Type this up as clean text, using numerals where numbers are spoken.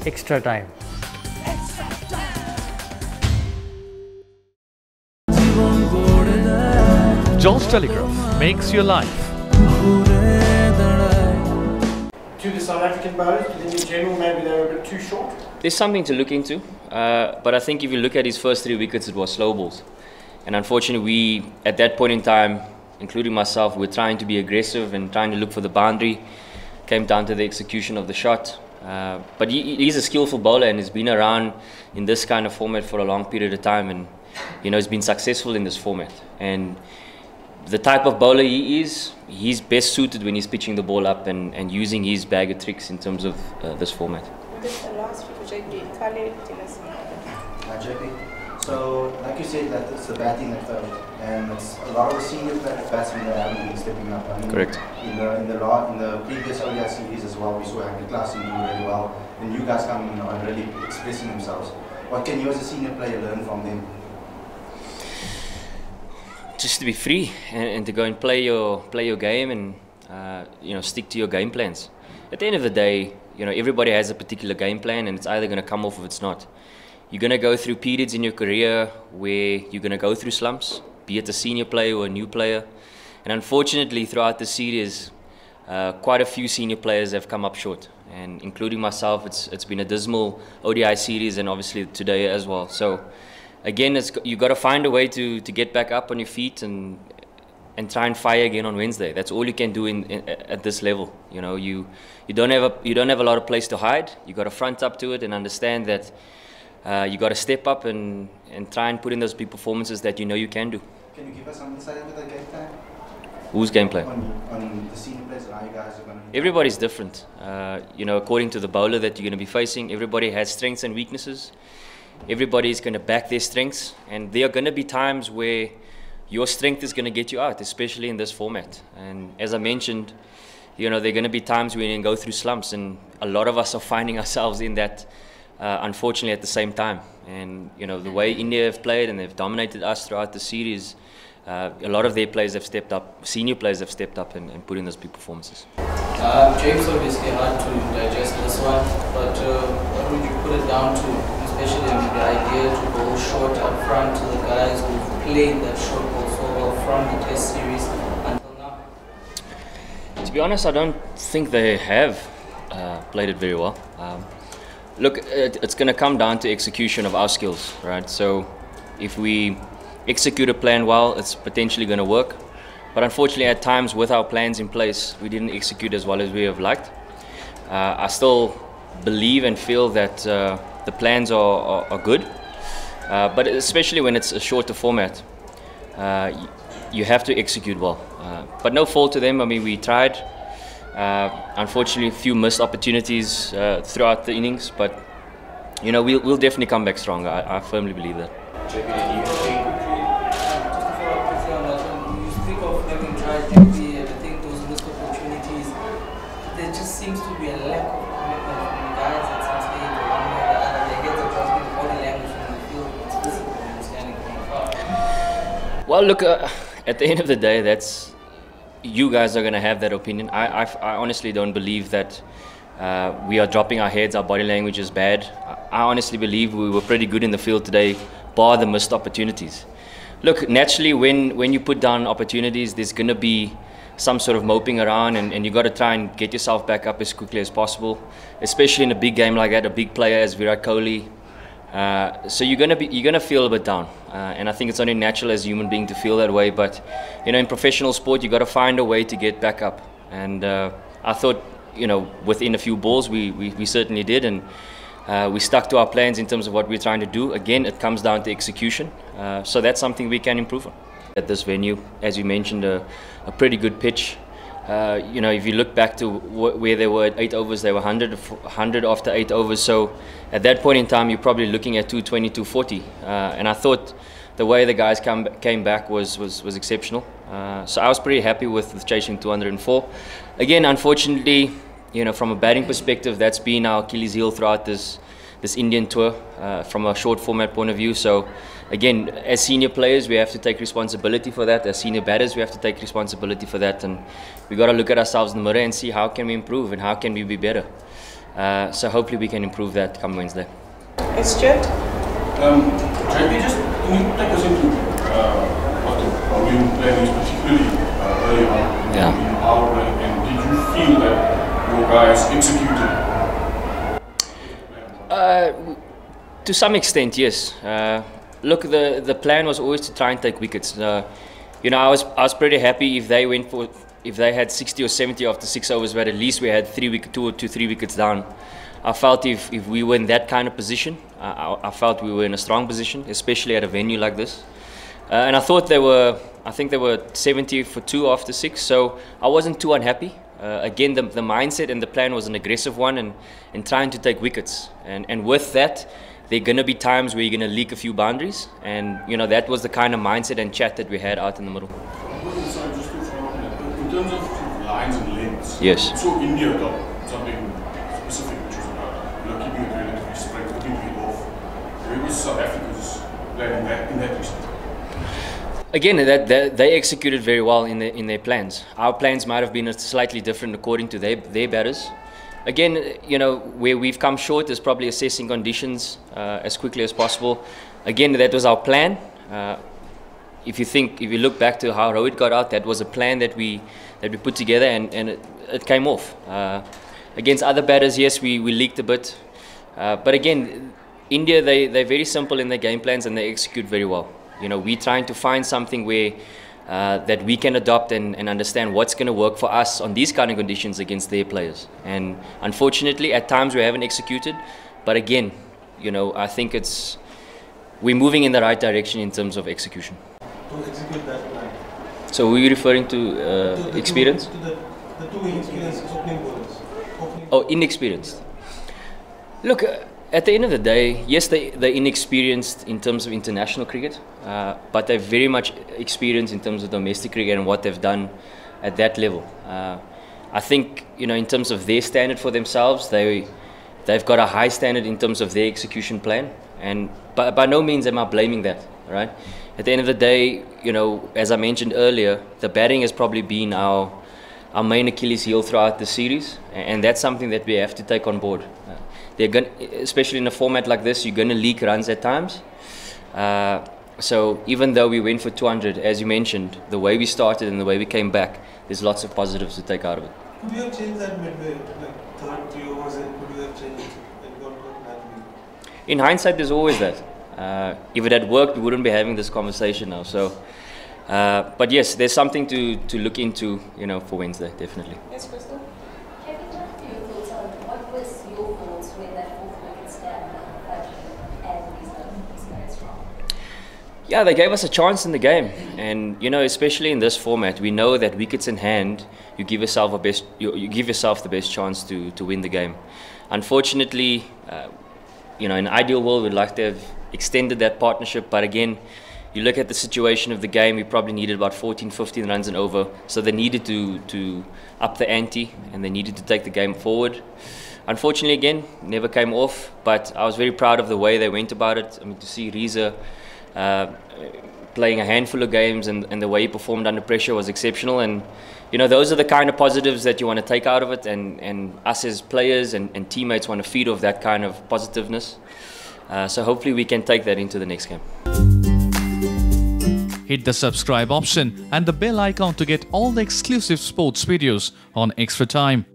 extra time. Joel's Telegraph makes your life. To the South African bowlers, do you think in general maybe they were a bit too short? There's something to look into, but I think if you look at his first 3 wickets, it was slow balls. And unfortunately, we, at that point in time, including myself, were trying to be aggressive and trying to look for the boundary. Came down to the execution of the shot. But he's a skillful bowler and has been around in this kind of format for a long period of time, and he's been successful in this format. And the type of bowler he is, he's best suited when he's pitching the ball up and using his bag of tricks in terms of this format. This is the last for JP. Khalid, tell us. JP, so like you said, that it's the batting that failed, and it's a lot of the senior batsmen that haven't been stepping up. I mean, correct. In the previous ODI series as well, we saw Henry Klassen do really well, and you guys coming in and really expressing themselves. What can you as a senior player learn from them? Just to be free and to go and play your game and stick to your game plans. At the end of the day, everybody has a particular game plan, and it's either going to come off or it's not. You're going to go through periods in your career where you're going to go through slumps, be it a senior player or a new player. And unfortunately, throughout the series, quite a few senior players have come up short, and including myself, it's been a dismal ODI series, and obviously today as well. So again, you've got to find a way to get back up on your feet and try and fire again on Wednesday. That's all you can do at this level. You don't have a lot of place to hide. You got to front up to it and understand that you got to step up and try and put in those big performances that you can do. Can you give us some insight into the game plan? Whose game plan? On the senior players and how you guys are going to... Everybody's different. According to the bowler that you're going to be facing, everybody has strengths and weaknesses. Everybody's going to back their strengths, and there are going to be times where your strength is going to get you out, especially in this format. And as I mentioned, there are going to be times when you go through slumps, and a lot of us are finding ourselves in that, unfortunately, at the same time. And the way India have played, and they've dominated us throughout the series, a lot of their players have stepped up, senior players have stepped up and put in those big performances. James, obviously hard to digest this one, but what would you put it down to? Especially the idea to go short up front to the guys who've played that short ball so well from the Test series until now? To be honest, I don't think they have played it very well. Look, it's going to come down to execution of our skills, right? So if we execute a plan well, it's potentially going to work. But unfortunately, at times with our plans in place, we didn't execute as well as we have liked. I still believe and feel that the plans are good, but especially when it's a shorter format, you have to execute well. But no fault to them. I mean, we tried. Unfortunately, a few missed opportunities throughout the innings, but we'll definitely come back stronger. I firmly believe that. Just to follow up quickly on that one, you speak of having tried JP, and I think those missed opportunities, there just seems to be a lack of commitment from the guys at some stage or one way or the other. They get the body language from the field explicitly when you're standing from afar. Well, look, at the end of the day, that's you guys are going to have that opinion. I honestly don't believe that we are dropping our heads, our body language is bad. I honestly believe we were pretty good in the field today, bar the missed opportunities. Look, naturally, when you put down opportunities, there's going to be some sort of moping around, and you got to try and get yourself back up as quickly as possible, especially in a big game like that, a big player as Virat Kohli. So you're gonna feel a bit down, and I think it's only natural as a human being to feel that way. But in professional sport, you got to find a way to get back up. And I thought, within a few balls, we certainly did, and we stuck to our plans in terms of what we're trying to do. Again, it comes down to execution. So that's something we can improve on. At this venue, as you mentioned, a pretty good pitch. If you look back to where they were at 8 overs, they were 100 after 8 overs. So at that point in time, you're probably looking at 220, 240. And I thought the way the guys came back was exceptional. So I was pretty happy with chasing 204. Again, unfortunately, from a batting perspective, that's been our Achilles heel throughout this Indian tour from a short format point of view. So again, as senior players, we have to take responsibility for that. As senior batters, we have to take responsibility for that, and we got to look at ourselves in the mirror and see how can we improve and how can we be better. So hopefully we can improve that come Wednesday. It's Stuart. JP, just can you take us into what the game plan is, particularly early on in our run, and did you feel that your guys executed? To some extent, yes. Look, the plan was always to try and take wickets. You know, I was pretty happy if they had 60 or 70 after 6 overs, but at least we had 2 or 3 wickets down. I felt if we were in that kind of position, I felt we were in a strong position, especially at a venue like this. And I thought I think they were 70 for 2 after 6, so I wasn't too unhappy. Again, the mindset and the plan was an aggressive one, and trying to take wickets. And with that, there are going to be times where you're going to leak a few boundaries, and you know that was the kind of mindset and chat that we had out in the middle. Sorry, just to follow up, in terms of lines and lengths, yes. So India adopted something specific, which was about keeping it relatively spread, keeping it off. Where was South Africa's plan in that respect? Again, they executed very well in their plans. Our plans might have been slightly different according to their batters. Again, you know, where we've come short is probably assessing conditions as quickly as possible. Again, that was our plan. If you look back to how Rohit got out, that was a plan that we put together, and it came off. Against other batters, yes, we leaked a bit, but again, India, they're very simple in their game plans and they execute very well. You know, we're trying to find something where that we can adopt and understand what's going to work for us on these kind of conditions against their players. And unfortunately, at times we haven't executed. But again, you know, I think we're moving in the right direction in terms of execution. To execute that plan. So were you referring to experience? The two inexperienced opening bowlers. Oh, inexperienced. Look. At the end of the day, yes, they're inexperienced in terms of international cricket, but they're very much experienced in terms of domestic cricket and what they've done at that level. I think, you know, in terms of their standard for themselves, they've got a high standard in terms of their execution plan, and by no means am I blaming that, right? At the end of the day, you know, as I mentioned earlier, the batting has probably been our main Achilles heel throughout the series, and that's something that we have to take on board. Especially in a format like this, you're going to leak runs at times. So even though we went for 200, as you mentioned, the way we started and the way we came back, there's lots of positives to take out of it. Could you have changed that midway, like third 3 overs, and could you have changed it and got that lead? In hindsight, there's always that. If it had worked, we wouldn't be having this conversation now. So, but yes, there's something to look into, you know, for Wednesday, definitely. Yes, Crystal. Yeah, they gave us a chance in the game, and you know, especially in this format, we know that wickets in hand, you give yourself the best chance to win the game. Unfortunately, you know, in an ideal world, we'd like to have extended that partnership, but again, you look at the situation of the game, we probably needed about 14, 15 runs and over, so they needed to up the ante, and they needed to take the game forward. Unfortunately, again, never came off, but I was very proud of the way they went about it. I mean, to see Reza playing a handful of games and the way he performed under pressure was exceptional, and you know, those are the kind of positives that you want to take out of it, and us as players and teammates want to feed off that kind of positiveness, so hopefully we can take that into the next game. Hit the subscribe option and the bell icon to get all the exclusive sports videos on Extra Time.